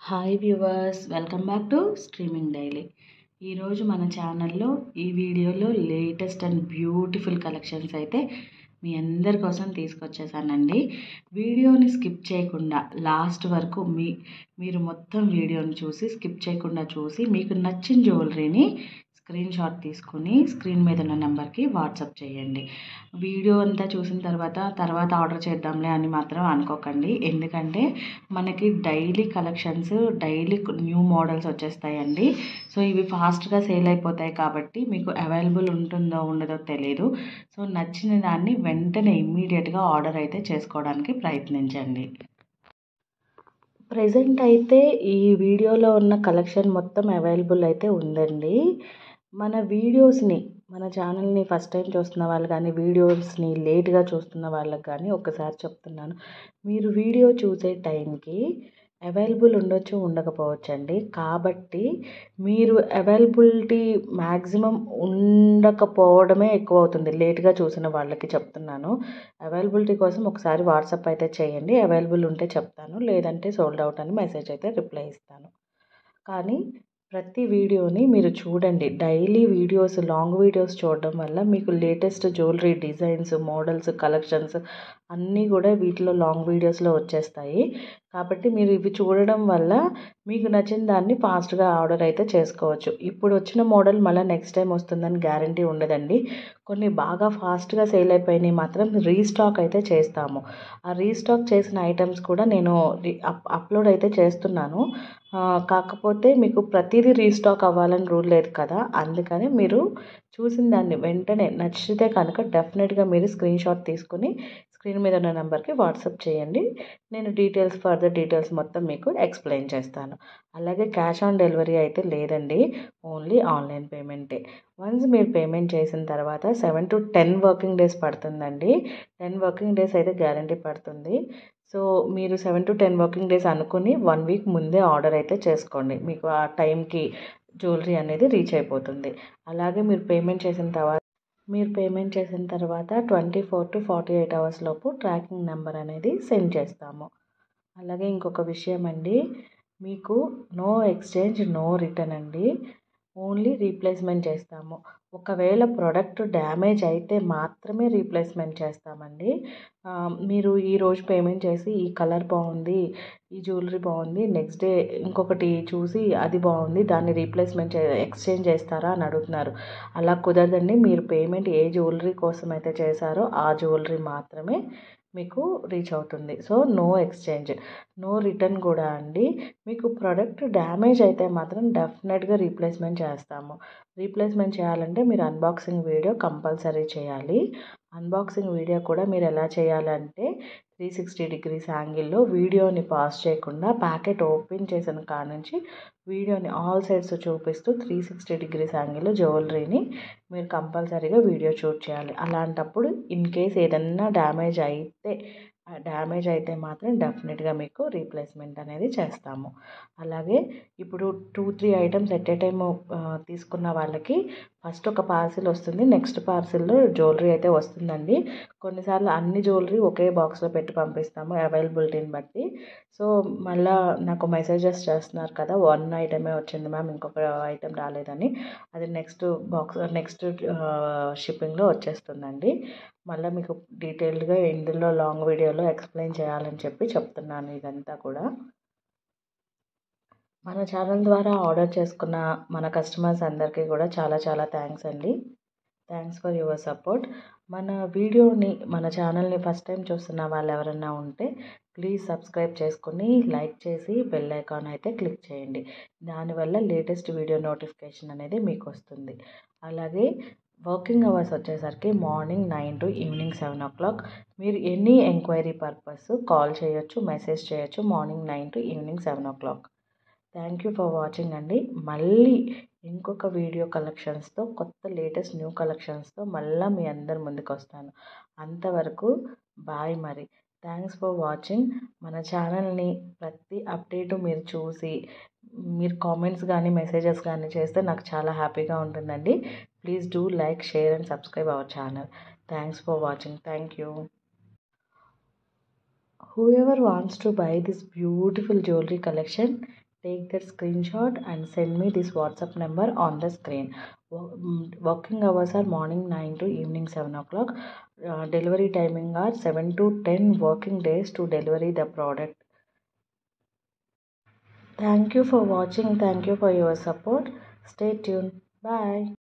Hi viewers, welcome back to streaming daily. ఈరోజు మన ఛానల్లో ఈ వీడియోలో లేటెస్ట్ అండ్ బ్యూటిఫుల్ కలెక్షన్స్ అయితే మీ అందరి కోసం తీసుకొచ్చేసానండి. వీడియోని స్కిప్ చేయకుండా లాస్ట్ వరకు మీరు మొత్తం వీడియోని చూసి స్కిప్ చేయకుండా చూసి మీకు నచ్చిన జ్యువెలరీని స్క్రీన్ షాట్ తీసుకుని స్క్రీన్ మీద ఉన్న నెంబర్కి వాట్సాప్ చేయండి. వీడియో అంతా చూసిన తర్వాత ఆర్డర్ చేద్దాంలే అని మాత్రం అనుకోకండి. ఎందుకంటే మనకి daily collections, daily new models వచ్చేస్తాయండి. సో ఇవి ఫాస్ట్గా సేల్ అయిపోతాయి కాబట్టి మీకు అవైలబుల్ ఉంటుందో ఉండదో తెలియదు. సో నచ్చిన దాన్ని వెంటనే ఇమ్మీడియట్గా ఆర్డర్ అయితే చేసుకోవడానికి ప్రయత్నించండి. ప్రజెంట్ అయితే ఈ వీడియోలో ఉన్న కలెక్షన్ మొత్తం అవైలబుల్ అయితే ఉందండి. మన ఛానల్ని ఫస్ట్ టైం చూస్తున్న వాళ్ళు కానీ, వీడియోస్ని లేట్గా చూస్తున్న వాళ్ళకి కానీ ఒకసారి చెప్తున్నాను. మీరు వీడియో చూసే టైంకి అవైలబుల్ ఉండొచ్చు, ఉండకపోవచ్చండి. కాబట్టి మీరు అవైలబిలిటీ మ్యాక్సిమం ఉండకపోవడమే ఎక్కువ అవుతుంది. లేట్గా చూసిన వాళ్ళకి చెప్తున్నాను. అవైలబిలిటీ కోసం ఒకసారి వాట్సాప్ అయితే చేయండి. అవైలబుల్ ఉంటే చెప్తాను, లేదంటే సోల్డ్ అవుట్ అని మెసేజ్ అయితే రిప్లై ఇస్తాను. కానీ ప్రతి వీడియోని మీరు చూడండి. డైలీ వీడియోస్, లాంగ్ వీడియోస్ చూడడం వల్ల మీకు latest jewellery designs, models, collections అన్నీ కూడా వీటిలో లాంగ్ వీడియోస్లో వచ్చేస్తాయి. కాబట్టి మీరు ఇవి చూడడం వల్ల మీకు నచ్చిన దాన్ని ఫాస్ట్గా ఆర్డర్ అయితే చేసుకోవచ్చు. ఇప్పుడు వచ్చిన మోడల్ మళ్ళీ నెక్స్ట్ టైం వస్తుందని గ్యారంటీ ఉండదండి. కొన్ని బాగా ఫాస్ట్గా సేల్ అయిపోయినాయి మాత్రం రీస్టాక్ అయితే చేస్తాము. ఆ రీస్టాక్ చేసిన ఐటమ్స్ కూడా నేను అప్లోడ్ అయితే చేస్తున్నాను. కాకపోతే మీకు ప్రతిదీ రీస్టాక్ అవ్వాలని రూల్ లేదు కదా. అందుకని మీరు చూసిన దాన్ని వెంటనే నచ్చితే కనుక డెఫినెట్గా మీరు స్క్రీన్ షాట్ తీసుకుని స్క్రీన్ మీద ఉన్న నెంబర్కి వాట్సాప్ చేయండి. నేను ఫర్దర్ డీటెయిల్స్ మొత్తం మీకు ఎక్స్ప్లెయిన్ చేస్తాను. అలాగే క్యాష్ ఆన్ డెలివరీ అయితే లేదండి, ఓన్లీ ఆన్లైన్ పేమెంటే. వన్స్ మీరు పేమెంట్ చేసిన తర్వాత 7 to 10 వర్కింగ్ డేస్ పడుతుందండి. 10 వర్కింగ్ డేస్ అయితే గ్యారంటీ పడుతుంది. సో మీరు 7 to 10 వర్కింగ్ డేస్ అనుకుని 1 వీక్ ముందే ఆర్డర్ అయితే చేసుకోండి. మీకు ఆ టైంకి జ్యువెలరీ అనేది రీచ్ అయిపోతుంది. అలాగే మీరు పేమెంట్ చేసిన తర్వాత 24 to 48 అవర్స్ లోపు ట్రాకింగ్ నెంబర్ అనేది సెండ్ చేస్తాము. అలాగే ఇంకొక విషయం అండి, మీకు నో ఎక్స్చేంజ్, నో రిటర్న్ అండి. ఓన్లీ రీప్లేస్మెంట్ చేస్తాము. ఒకవేళ ప్రోడక్ట్ డ్యామేజ్ అయితే మాత్రమే రీప్లేస్మెంట్ చేస్తామండి. మీరు ఈరోజు పేమెంట్ చేసి ఈ కలర్ బాగుంది, ఈ జ్యువెలరీ బాగుంది, నెక్స్ట్ డే ఇంకొకటి చూసి అది బాగుంది, దాన్ని ఎక్స్చేంజ్ చేస్తారా అని అడుగుతున్నారు. అలా కుదరదండి. మీరు పేమెంట్ ఏ జ్యువెలరీ కోసం అయితే చేశారో ఆ జ్యువెలరీ మాత్రమే మీకు రీచ్ అవుతుంది. So no exchange, no return కూడా అండి. మీకు ప్రోడక్ట్ డ్యామేజ్ అయితే మాత్రం డెఫినెట్గా రీప్లేస్మెంట్ చేస్తాము. రీప్లేస్మెంట్ చేయాలంటే మీరు అన్బాక్సింగ్ వీడియో కంపల్సరీ చేయాలి. అన్బాక్సింగ్ వీడియో కూడా మీరు ఎలా చేయాలంటే 360 degrees యాంగిల్లో వీడియోని పాజ్ చేయకుండా ప్యాకెట్ ఓపెన్ చేసిన కాడ నుంచి వీడియోని ఆల్ సైడ్స్ చూపిస్తూ 360 degrees యాంగిల్లో జ్యువెలరీని మీరు కంపల్సరీగా వీడియో షూట్ చేయాలి. అలాంటప్పుడు ఇన్ కేస్ ఏదన్నా డ్యామేజ్ అయితే మాత్రం డెఫినెట్గా మీకు రీప్లేస్మెంట్ అనేది చేస్తాము. అలాగే ఇప్పుడు 2-3 ఐటమ్స్ ఎట్ ఏ టైమ్ తీసుకున్న వాళ్ళకి ఫస్ట్ ఒక పార్సిల్ వస్తుంది. నెక్స్ట్ పార్సిల్లో జ్యువెలరీ అయితే వస్తుందండి. కొన్నిసార్లు అన్ని జ్యువెలరీ ఒకే బాక్స్లో పెట్టి పంపిస్తాము అవైలబిలిటీని బట్టి. సో మళ్ళీ నాకు మెసేజెస్ చేస్తున్నారు కదా, 1 ఐటమే వచ్చింది మ్యామ్, ఇంకొక ఐటెం రాలేదని. అది నెక్స్ట్ షిప్పింగ్లో వచ్చేస్తుందండి. మళ్ళీ మీకు డీటెయిల్డ్గా ఇందులో లాంగ్ వీడియోలో ఎక్స్ప్లెయిన్ చేయాలని చెప్తున్నాను ఇదంతా కూడా. మన ఛానల్ ద్వారా ఆర్డర్ చేసుకున్న మన కస్టమర్స్ అందరికీ కూడా చాలా చాలా థ్యాంక్స్ అండి. Thanks for your support. మన ఛానల్ని ఫస్ట్ టైం చూస్తున్న వాళ్ళు ఎవరైనా ఉంటే ప్లీజ్ సబ్స్క్రైబ్ చేసుకుని లైక్ చేసి బెల్ ఐకాన్ అయితే క్లిక్ చేయండి. దానివల్ల లేటెస్ట్ వీడియో నోటిఫికేషన్ అనేది మీకు వస్తుంది. అలాగే వర్కింగ్ అవర్స్ వచ్చేసరికి మార్నింగ్ 9 to ఈవినింగ్ 7 o'clock. మీరు ఎనీ ఎంక్వైరీ పర్పస్ కాల్ చేయొచ్చు, మెసేజ్ చేయొచ్చు morning 9 to evening 7 o'clock. Thank you for watching అండి. మళ్ళీ ఇంకొక వీడియో కలెక్షన్స్తో, కొత్త లేటెస్ట్ న్యూ కలెక్షన్స్తో మళ్ళీ మీ అందరి ముందుకు వస్తాను. అంతవరకు బాయ్ మరి. Thanks for watching. మన ఛానల్ని ప్రతి అప్డేటు మీరు చూసి మీరు కామెంట్స్ కానీ మెసేజెస్ కానీ చేస్తే నాకు చాలా హ్యాపీగా ఉంటుందండి. Please do like, share and subscribe our channel. Thanks for watching. Thank you. Whoever wants to buy this beautiful jewelry collection, take that screenshot and send me this WhatsApp number on the screen. Working hours are morning 9 to evening 7 o'clock. Delivery timing are 7 to 10 working days to deliver the product. Thank you for watching. Thank you for your support. Stay tuned. Bye.